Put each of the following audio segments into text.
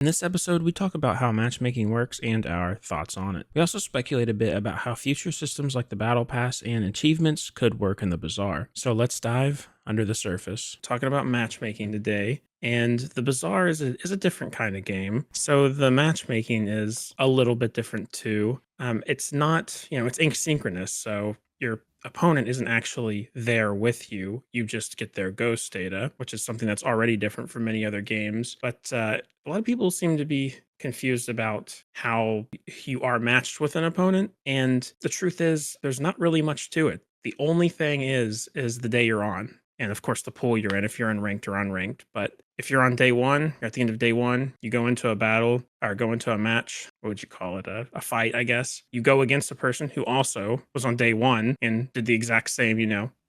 In this episode, we talk about how matchmaking works and our thoughts on it. We also speculate a bit about how future systems like the Battle Pass and achievements could work in the Bazaar. So let's dive under the surface. Talking about matchmaking today, and the Bazaar is a different kind of game. So the matchmaking is a little bit different too. It's not, it's asynchronous. So your opponent isn't actually there with you. You just get their ghost data, which is something that's already different from many other games. But a lot of people seem to be confused about how you are matched with an opponent. And the truth is, there's not really much to it. The only thing is the day you're on. And of course, the pool you're in, if you're in ranked or unranked. But if you're on day one, or at the end of day one, you go into a battle or go into a match. What would you call it? A fight, I guess. You go against a person who also was on day one and did the exact same,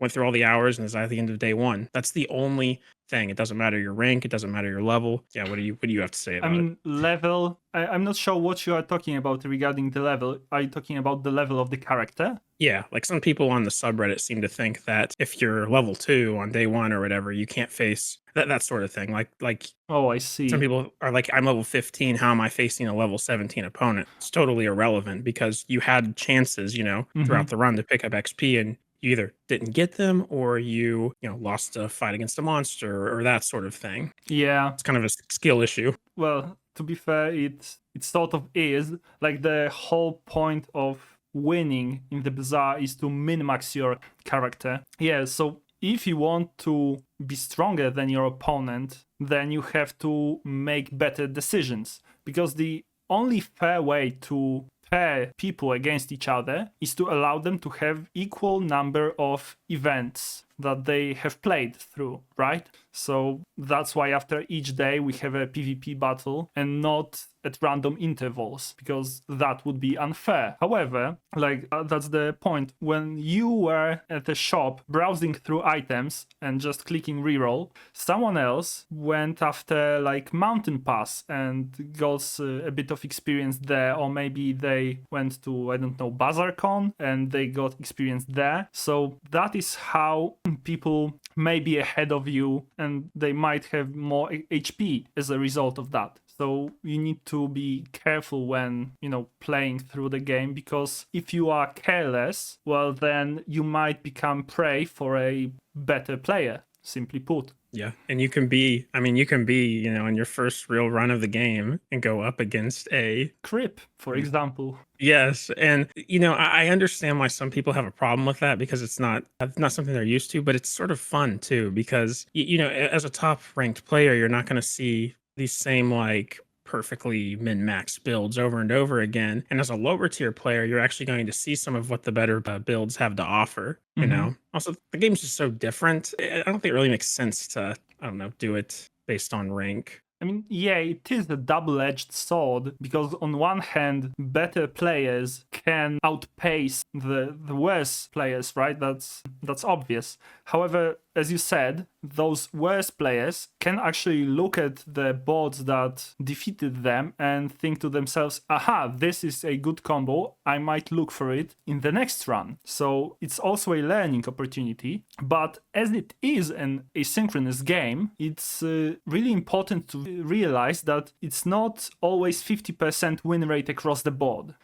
went through all the hours and is at the end of day one. That's the only thing. It doesn't matter your rank. It doesn't matter your level. Yeah, what do you have to say about it? Level, I'm not sure what you are talking about regarding the level. Are you talking about the level of the character? Yeah, like some people on the subreddit seem to think that if you're level 2 on day 1 or whatever, you can't face that sort of thing. Like Oh, I see. some people are like, I'm level 15, how am I facing a level 17 opponent? It's totally irrelevant because you had chances, throughout the run to pick up XP and you either didn't get them or you lost a fight against a monster or that sort of thing. Yeah. It's kind of a skill issue. Well, to be fair, it sort of is. Like the whole point of winning in the Bazaar is to min-max your character. Yeah, so if you want to be stronger than your opponent, then you have to make better decisions. Because the only fair way to pair people against each other is to allow them to have equal number of events that they have played through, right? So that's why after each day we have a PvP battle and not at random intervals, because that would be unfair. However, that's the point. When you were at a shop browsing through items and just clicking reroll, someone else went after Mountain Pass and got a bit of experience there, or maybe they went to, I don't know, BazaarCon and they got experience there. So that is how people may be ahead of you and they might have more HP as a result of that. So you need to be careful when, playing through the game, because if you are careless, well, then you might become prey for a better player, simply put. Yeah. And you can be, in your first real run of the game and go up against a Crip, for example. Yes. And, I understand why some people have a problem with that because it's not something they're used to, but it's sort of fun too, because, as a top ranked player, you're not going to see these same perfectly min-max builds over and over again. And as a lower tier player, you're actually going to see some of what the better builds have to offer, Also, the game's just so different. I don't think it really makes sense to, do it based on rank. Yeah, it is a double-edged sword, because on one hand, better players can outpace the worse players, right? That's obvious. However, as you said, those worse players can actually look at the boards that defeated them and think to themselves, aha, this is a good combo, I might look for it in the next run. So it's also a learning opportunity, but as it is an asynchronous game, it's really important to realize that it's not always 50% win rate across the board.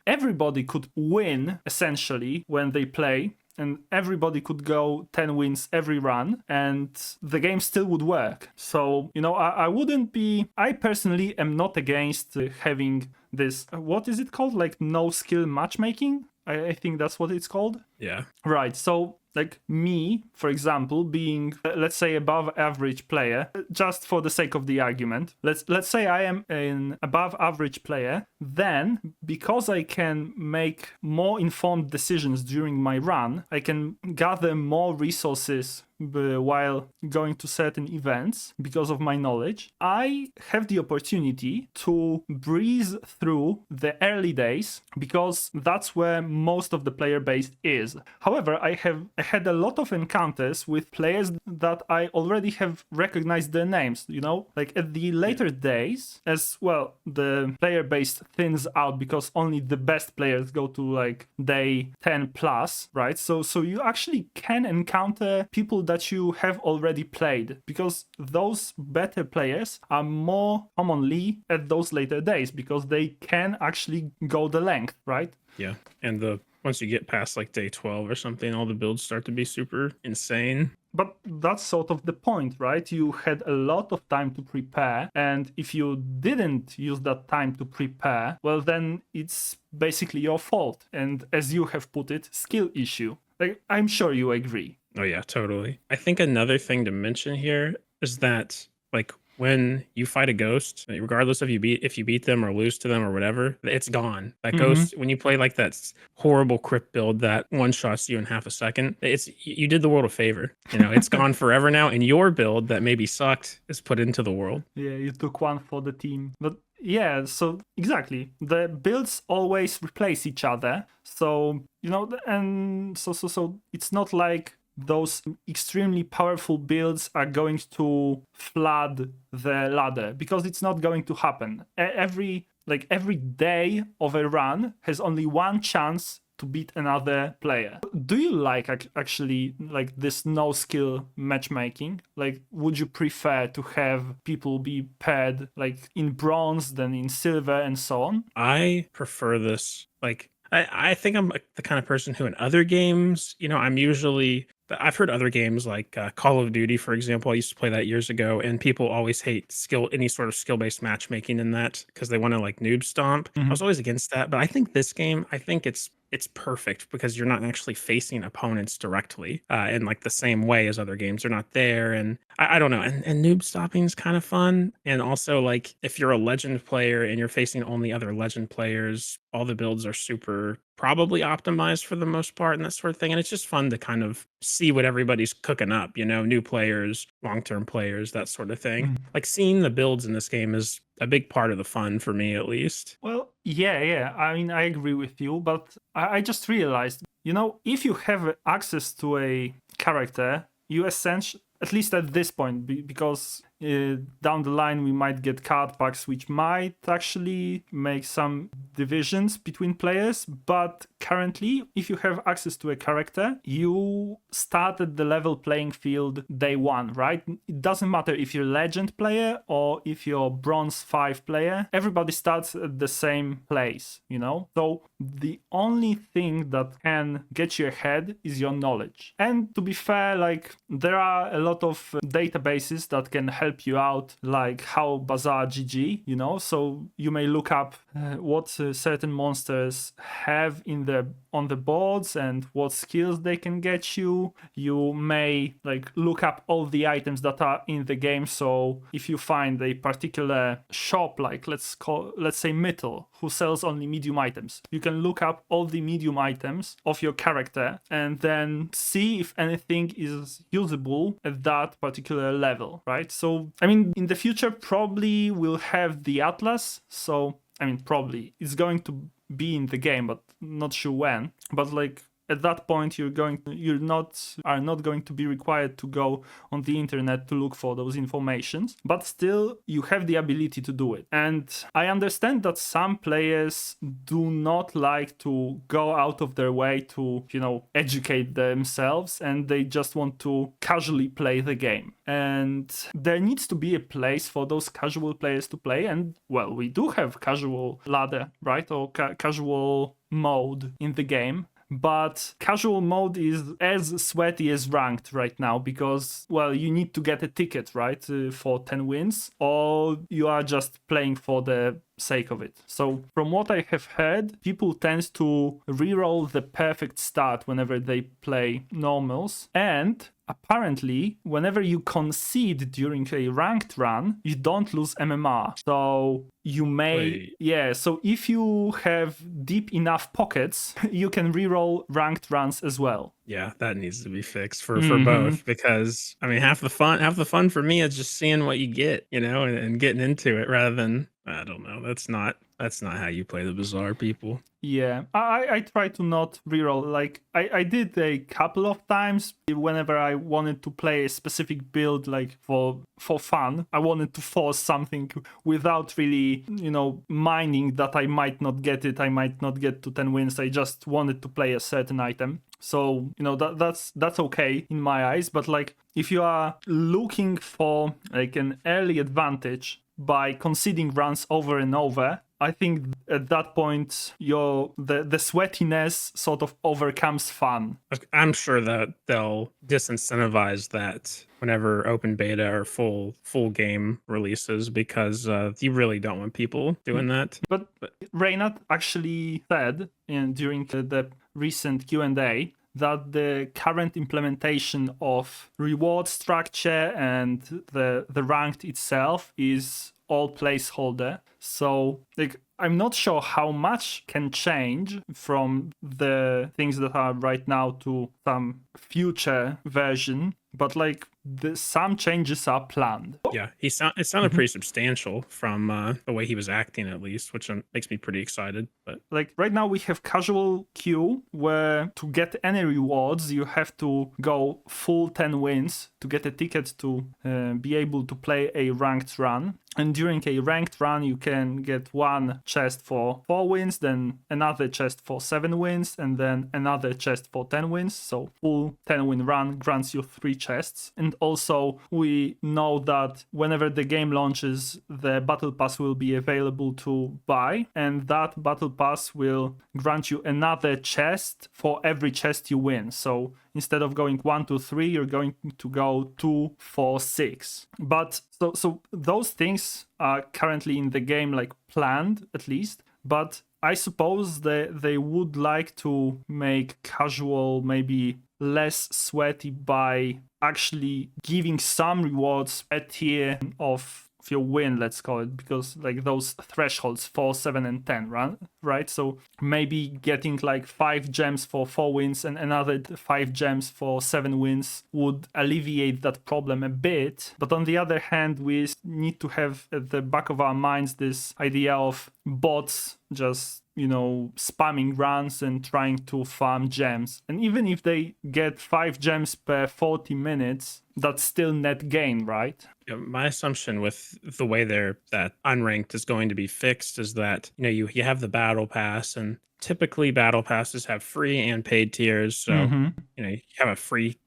Everybody could win, essentially, when they play, and everybody could go 10 wins every run, and the game still would work. So, I personally am not against having this, what is it called? No skill matchmaking? I think that's what it's called. Yeah. Right. So, me, for example, being, let's say, above average player, just for the sake of the argument, let's say I am an above average player, then because I can make more informed decisions during my run, I can gather more resources while going to certain events because of my knowledge. I have the opportunity to breeze through the early days because that's where most of the player base is. However, I had a lot of encounters with players that I already have recognized their names, at the later days, as well, the player base thins out because only the best players go to day 10 plus, right? So you actually can encounter people that you have already played, because those better players are more commonly at those later days because they can actually go the length, right? Yeah. And once you get past like day 12 or something, all the builds start to be super insane. But that's sort of the point, right? You had a lot of time to prepare, and if you didn't use that time to prepare, well, then it's basically your fault. And as you have put it, skill issue. Like, I'm sure you agree. Oh yeah, totally. I think another thing to mention here is that like when you fight a ghost, regardless if you beat them or lose to them or whatever, it's gone. That ghost, when you play like that horrible crypt build that one shots you in half a second, you did the world a favor. You know, it's gone forever now, and your build that maybe sucked is put into the world. Yeah, you took one for the team. But yeah, so exactly. The builds always replace each other. So, you know, and so it's not like those extremely powerful builds are going to flood the ladder, because it's not going to happen. Every day of a run has only one chance to beat another player. Do you like actually like this no skill matchmaking? Like, would you prefer to have people be paired like in bronze than in silver and so on? I prefer this. Like, I think I'm the kind of person who in other games, you know, I've heard other games like Call of Duty, for example. I used to play that years ago, and people always hate any sort of skill-based matchmaking in that because they want to like noob stomp. I was always against that, but I think this game, I think it's perfect because you're not actually facing opponents directly in like the same way as other games. They're not there, and I don't know. And noob stopping is kind of fun, and also like if you're a legend player and you're facing only other legend players, all the builds are super probably optimized for the most part and that sort of thing. And it's just fun to kind of see what everybody's cooking up, you know, new players, long-term players, that sort of thing. Like seeing the builds in this game is a big part of the fun for me, at least. Well, yeah. I mean, I agree with you, but I just realized, you know, if you have access to a character, you essentially, at least at this point, because down the line we might get card packs which might actually make some divisions between players, but currently if you have access to a character, you start at the level playing field day one, right? It doesn't matter if you're legend player or if you're bronze 5 player, everybody starts at the same place, you know? So the only thing that can get you ahead is your knowledge. And to be fair, like there are a lot of databases that can help you out, like how Bazaar GG, you know, so you may look up what certain monsters have on the boards and what skills they can get you. You may like look up all the items that are in the game, so if you find a particular shop, like let's say Mittel, who sells only medium items, you can look up all the medium items of your character and then see if anything is usable at that particular level, right? So I mean, in the future probably we'll have the Atlas, so I mean probably it's going to be in the game, but not sure when. But like at that point are not going to be required to go on the internet to look for those informations, but still you have the ability to do it. And I understand that some players do not like to go out of their way to, you know, educate themselves, and they just want to casually play the game. And there needs to be a place for those casual players to play, and well, we do have casual ladder, right, or casual mode in the game. But casual mode is as sweaty as ranked right now because, well, you need to get a ticket, right, for 10 wins, or you are just playing for the sake of it. So from what I have heard, people tend to reroll the perfect start whenever they play normals, and apparently whenever you concede during a ranked run, you don't lose MMR. So you may so if you have deep enough pockets, you can reroll ranked runs as well. Yeah, that needs to be fixed for both, because I mean half the fun for me is just seeing what you get, you know, and getting into it rather than I don't know. That's not how you play the Bazaar, people. Yeah, I try to not reroll. Like I did a couple of times whenever I wanted to play a specific build, like for fun. I wanted to force something without really, minding that I might not get it. I might not get to 10 wins. I just wanted to play a certain item. So that's okay in my eyes. But like if you are looking for like an early advantage by conceding runs over and over, I think at that point the sweatiness sort of overcomes fun. I'm sure that they'll disincentivize that whenever open beta or full game releases because you really don't want people doing that. But Reynard actually said during the recent Q&A that the current implementation of reward structure and the ranked itself is all placeholder. So like I'm not sure how much can change from the things that are right now to some future version, but like some changes are planned. Yeah, it sounded pretty substantial from the way he was acting, at least, which makes me pretty excited. But like right now we have casual queue where to get any rewards you have to go full 10 wins to get a ticket to be able to play a ranked run. And during a ranked run, you can get one chest for 4 wins, then another chest for 7 wins, and then another chest for 10 wins. So full 10-win run grants you 3 chests. And also we know that whenever the game launches, the battle pass will be available to buy, and that battle pass will grant you another chest for every chest you win. So instead of going 1, 2, 3, you're going to go 2, 4, 6. But so those things are currently in the game, like planned at least. But I suppose they would like to make casual maybe less sweaty by actually giving some rewards a tier of your win, let's call it, because like those thresholds 4, 7, and 10, right? So maybe getting like 5 gems for 4 wins and another 5 gems for 7 wins would alleviate that problem a bit. But on the other hand, we need to have at the back of our minds this idea of bots just spamming runs and trying to farm gems. And even if they get 5 gems per 40 minutes, that's still net gain, right? Yeah, my assumption with the way that unranked is going to be fixed is that you have the battle pass, and typically battle passes have free and paid tiers. So you have a free,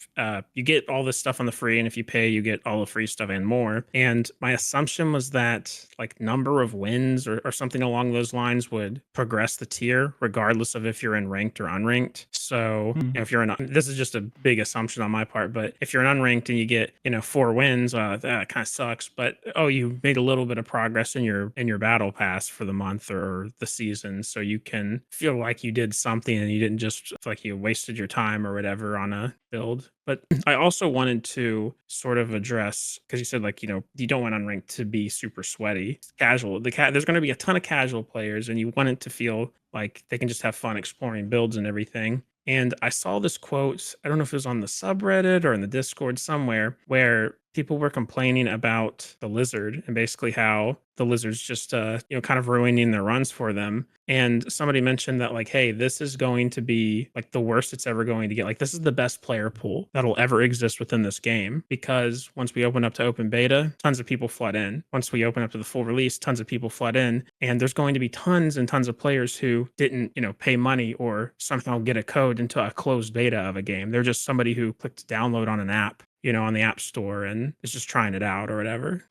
you get all this stuff on the free, and if you pay, you get all the free stuff and more. And my assumption was that like number of wins or something along those lines would progress the tier regardless of if you're in ranked or unranked. So if you're in, this is just a big assumption on my part, but if you're in unranked and you get 4 wins, that kind of sucks. But you made a little bit of progress in your battle pass for the month or the season, so you can feel like you did something and you didn't just feel like you wasted your time or whatever on a build. But I also wanted to sort of address, because you said like you don't want unranked to be super sweaty. Casual, there's going to be a ton of casual players, and you want it to feel like they can just have fun exploring builds and everything. And I saw this quote, I don't know if it was on the subreddit or in the Discord somewhere, where people were complaining about the lizard and basically how the lizard's just kind of ruining their runs for them. And somebody mentioned that like, hey, this is going to be like the worst it's ever going to get. Like, this is the best player pool that'll ever exist within this game, because once we open up to open beta, tons of people flood in. Once we open up to the full release, tons of people flood in, and there's going to be tons and tons of players who didn't pay money or somehow get a code into a closed beta of a game. They're just somebody who clicked download on an app on the App Store and is just trying it out or whatever.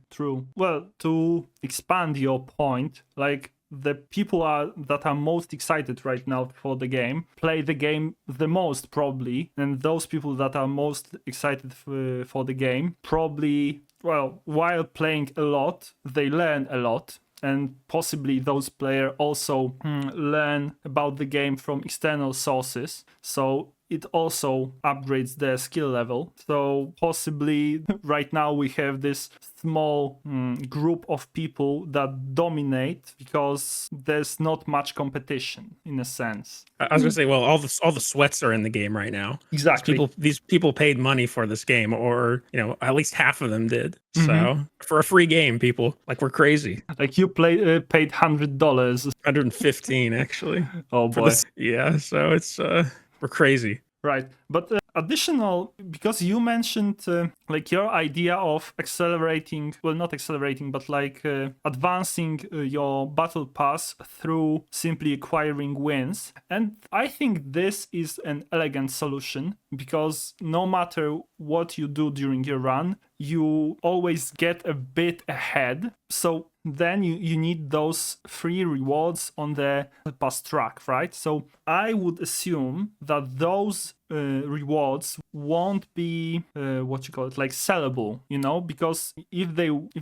True. Well, to expand your point, like the people that are most excited right now for the game play the game the most probably, and those people that are most excited for the game probably, well, while playing a lot, they learn a lot. And possibly those players also learn about the game from external sources. So it also upgrades the skill level. So possibly right now we have this small group of people that dominate because there's not much competition in a sense. I was gonna say, well, all the sweats are in the game right now. Exactly. These people paid money for this game, or at least half of them did. Mhm. So for a free game, people like we're crazy. Like you paid $100. 115 actually Oh for boy. this. Yeah, so it's we're crazy. Right. But additional, because you mentioned like your idea of accelerating, well, not accelerating, but like advancing your battle pass through simply acquiring wins. And I think this is an elegant solution because no matter what you do during your run, you always get a bit ahead. So then you need those free rewards on the past track, right? So I would assume that those rewards won't be what you call it, like sellable, because if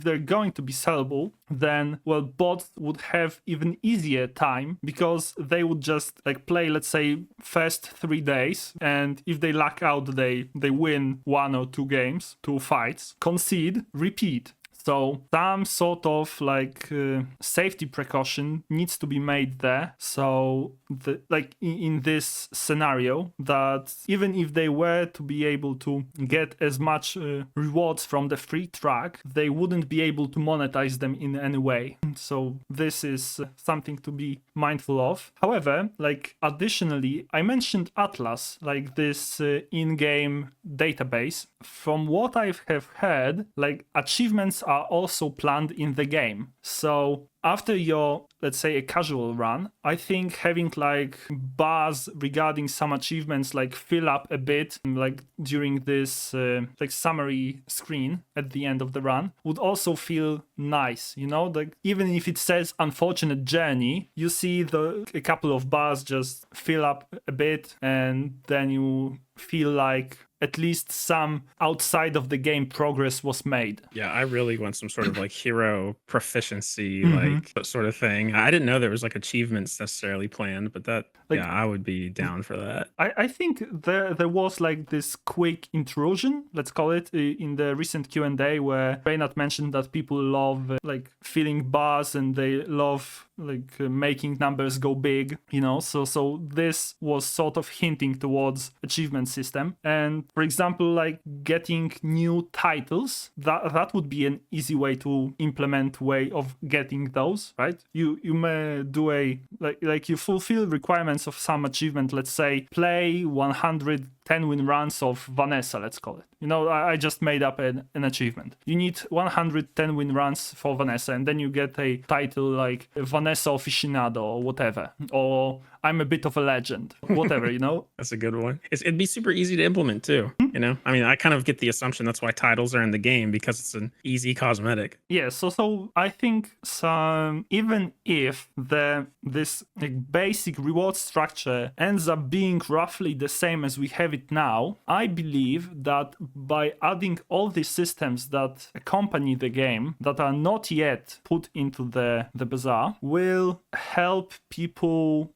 they're going to be sellable, then well, bots would have even easier time because they would just like play, let's say, first 3 days, and if they luck out, they win 1 or 2 games, 2 fights, concede, repeat. So some sort of like safety precaution needs to be made there. So like in this scenario, that even if they were to be able to get as much rewards from the free track, they wouldn't be able to monetize them in any way. So this is something to be mindful of. However, like additionally, I mentioned Atlas, like this in-game database. From what I have heard, like achievements are also planned in the game. So after your, let's say, a casual run, I think having like bars regarding some achievements like fill up a bit like during this like summary screen at the end of the run would also feel nice, like even if it says unfortunate journey, you see a couple of bars just fill up a bit, and then you feel like at least some outside of the game progress was made. Yeah, I really want some sort of like hero proficiency, like that sort of thing. I didn't know there was like achievements necessarily planned, but Like, yeah, I would be down for that. I think there was like this quick intrusion, let's call it, in the recent Q&A where Reynard mentioned that people love like filling bars and they love like making numbers go big, so this was sort of hinting towards achievement system. And for example, like getting new titles, that would be an easy way to implement way of getting those, right? You may do a like you fulfill requirements of some achievement, let's say play 110 win runs of Vanessa, let's call it. I just made up an achievement. You need 110 win runs for Vanessa, and then you get a title like Vanessa Aficionado or whatever, or I'm a bit of a legend, whatever, That's a good one. It'd be super easy to implement too, I mean, I kind of get the assumption that's why titles are in the game, because it's an easy cosmetic. Yeah, so I think even if this like basic reward structure ends up being roughly the same as we have it now, I believe that by adding all these systems that accompany the game that are not yet put into the bazaar will help people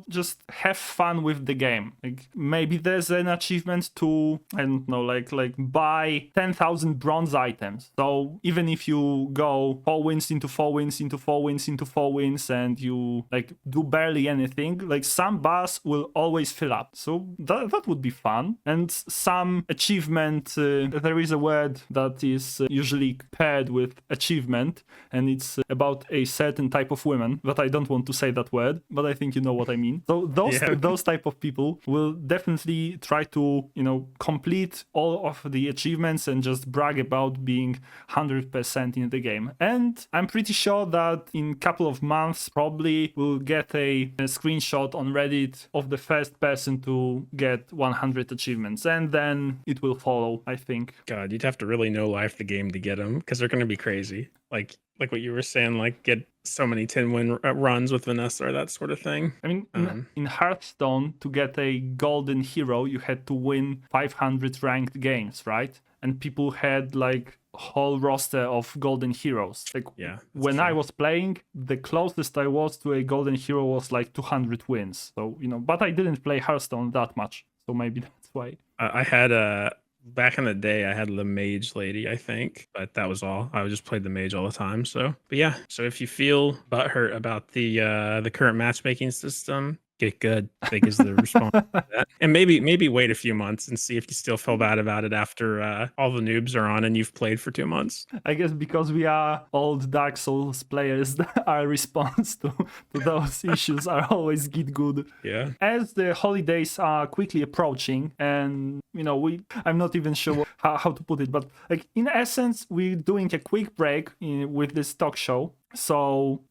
just have fun with the game. Like maybe there's an achievement to, I don't know, like buy 10,000 bronze items. So even if you go 4 wins into 4 wins into 4 wins into 4 wins and you like do barely anything, like some bars will always fill up. So that would be fun. And some achievement, there is a word that is usually paired with achievement, and it's about a certain type of women, but I don't want to say that word, but I think you know what I mean. So those type of people will definitely try to complete all of the achievements and just brag about being 100% in the game. And I'm pretty sure that in a couple of months probably we'll get a screenshot on Reddit of the first person to get 100 achievements, and then it will follow, I think. God, you'd have to really know life the game to get them, because they're going to be crazy. Like what you were saying, like get so many 10 win runs with Vanessa or that sort of thing. I mean, in Hearthstone, to get a golden hero, you had to win 500 ranked games, right? And people had like whole roster of golden heroes. Like when I was playing, the closest I was to a golden hero was like 200 wins. So but I didn't play Hearthstone that much. so maybe that's why. I had back in the day, I had the mage lady, I think, but that was all. I just played the mage all the time. So, but yeah. So if you feel butthurt about the current matchmaking system, get good. I think is the response to that. And maybe wait a few months and see if you still feel bad about it after all the noobs are on and you've played for 2 months. I guess because we are old Dark Souls players, our response to those issues are always get good. Yeah. As the holidays are quickly approaching, and I'm not even sure how to put it, but like in essence, we're doing a quick break with this talk show. So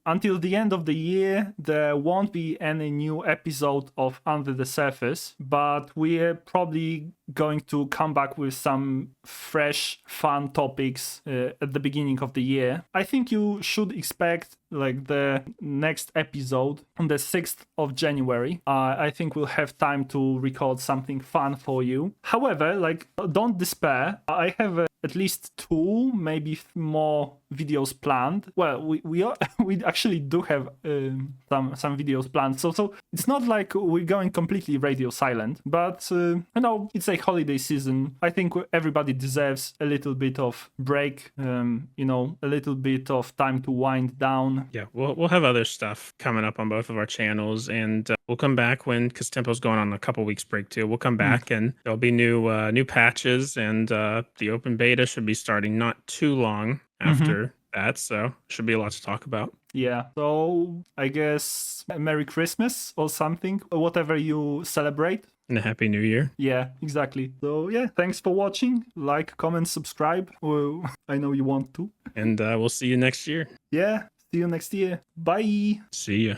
until the end of the year, there won't be any new episode of Under the Surface, but we're probably going to come back with some fresh, fun topics at the beginning of the year. I think you should expect like the next episode on the 6th of January. I think we'll have time to record something fun for you. However, like, don't despair. I have at least 2, maybe more videos planned. Well, we actually do have some videos planned. So it's not like we're going completely radio silent, but it's a holiday season. I think everybody deserves a little bit of break. A little bit of time to wind down. Yeah, we'll have other stuff coming up on both of our channels, and we'll come back because Tempo's going on a couple weeks break too. We'll come back and there'll be new patches, and the open beta should be starting not too long after that, so should be a lot to talk about. Yeah, so I guess Merry Christmas or something, or whatever you celebrate. And a Happy New Year. Yeah, exactly. So yeah, thanks for watching. Like, comment, subscribe. Well, I know you want to. And we'll see you next year. Yeah, see you next year. Bye. See ya.